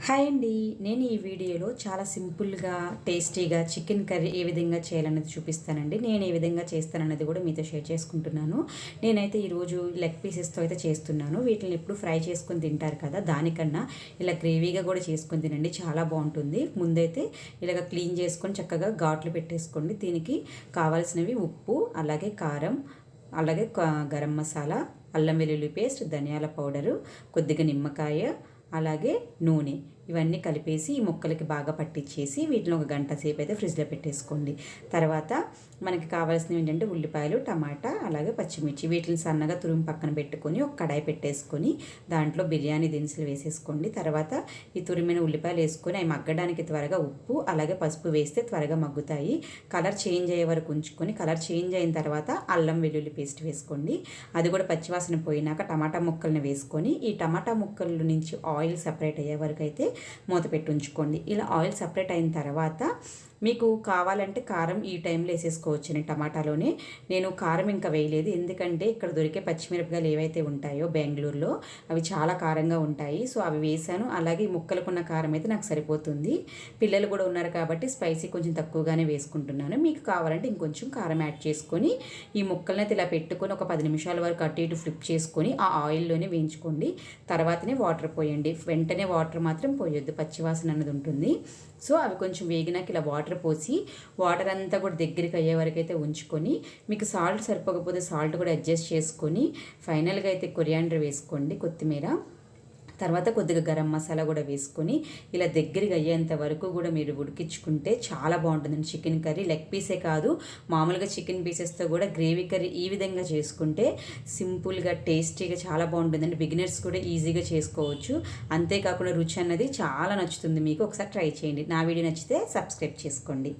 Hi అండి. నేను ఈ వీడియోలో చాలా సింపుల్గా టేస్టీగా చికెన్ కర్రీ ఏ విధంగా చేయాలనేది చూపిస్తానండి. నేను ఏ విధంగా చేస్తానన్నది కూడా మీతో షేర్ చేసుకుంటున్నాను. నేనైతే ఈరోజు లెగ్ పీసెస్తో అయితే చేస్తున్నాను. వీటిని ఎప్పుడు ఫ్రై చేసుకొని తింటారు కదా, దానికన్నా ఇలా గ్రేవీగా కూడా చేసుకొని తినండి, చాలా బాగుంటుంది. ముందైతే ఇలాగ క్లీన్ చేసుకొని చక్కగా ఘాట్లు పెట్టేసుకోండి. దీనికి కావాల్సినవి ఉప్పు, అలాగే కారం, అలాగే గరం మసాలా, అల్లం వెల్లుల్లి పేస్ట్, ధనియాల పౌడరు, కొద్దిగా నిమ్మకాయ, అలాగే నూనె, ఇవన్నీ కలిపేసి ఈ ముక్కలకి బాగా పట్టించేసి వీటిని ఒక గంట సేపు అయితే ఫ్రిడ్జ్లో పెట్టేసుకోండి. తర్వాత మనకి కావాల్సినవి ఏంటంటే ఉల్లిపాయలు, టమాటా, అలాగే పచ్చిమిర్చి, వీటిని సన్నగా తురుము పక్కన పెట్టుకొని ఒక కడాయి పెట్టేసుకొని దాంట్లో బిర్యానీ దినుసులు వేసేసుకోండి. తర్వాత ఈ తురిమిన ఉల్లిపాయలు వేసుకొని అవి మగ్గడానికి త్వరగా ఉప్పు అలాగే పసుపు వేస్తే త్వరగా మగ్గుతాయి. కలర్ చేంజ్ అయ్యే వరకు ఉంచుకొని కలర్ చేంజ్ అయిన తర్వాత అల్లం వెల్లుల్లి పేస్ట్ వేసుకోండి. అది కూడా పచ్చివాసన పోయినాక టమాటా ముక్కల్ని వేసుకొని ఈ టమాటా ముక్కల నుంచి ఆయిల్ సపరేట్ అయ్యే వరకు అయితే మూత పెట్టి ఉంచుకోండి. ఇలా ఆయిల్ సపరేట్ అయిన తర్వాత మీకు కావాలంటే కారం ఈ టైంలో వేసేసుకోవచ్చు. నేను టమాటాలోనే నేను కారం ఇంకా వేయలేదు, ఎందుకంటే ఇక్కడ దొరికే పచ్చిమిరపకాయలు ఏవైతే ఉంటాయో బెంగళూరులో అవి చాలా కారంగా ఉంటాయి. సో అవి వేసాను. అలాగే ముక్కలకున్న కారం అయితే నాకు సరిపోతుంది. పిల్లలు కూడా ఉన్నారు కాబట్టి స్పైసీ కొంచెం తక్కువగానే వేసుకుంటున్నాను. మీకు కావాలంటే ఇంకొంచెం కారం యాడ్ చేసుకొని ఈ ముక్కల్ని అయితే ఇలా పెట్టుకొని ఒక 10 నిమిషాల వరకు అటు ఇటు ఫ్లిప్ చేసుకొని ఆ ఆయిల్లోనే వేయించుకోండి. తర్వాతనే వాటర్ పోయండి. వెంటనే వాటర్ మాత్రం పోయొద్దు, పచ్చివాసన అన్నది ఉంటుంది. సో అవి కొంచెం వేగినాక ఇలా వాటర్ పోసి వాటర్ అంతా కూడా దగ్గరికి అయ్యే వరకు అయితే ఉంచుకొని మీకు సాల్ట్ సరిపోకపోతే సాల్ట్ కూడా అడ్జస్ట్ చేసుకొని ఫైనల్గా అయితే కొరియాండర్ వేసుకోండి, కొత్తిమీర, తర్వాత కొద్దిగా గరం మసాలా కూడా వేసుకొని ఇలా దగ్గరికి అయ్యేంత వరకు కూడా మీరు ఉడికించుకుంటే చాలా బాగుంటుందండి చికెన్ కర్రీ. లెగ్ పీసే కాదు, మామూలుగా చికెన్ పీసెస్తో కూడా గ్రేవీ కర్రీ ఈ విధంగా చేసుకుంటే సింపుల్గా టేస్టీగా చాలా బాగుంటుందండి. బిగినర్స్ కూడా ఈజీగా చేసుకోవచ్చు. అంతేకాకుండా రుచి అన్నది చాలా నచ్చుతుంది మీకు. ఒకసారి ట్రై చేయండి. నా వీడియో నచ్చితే సబ్స్క్రైబ్ చేసుకోండి.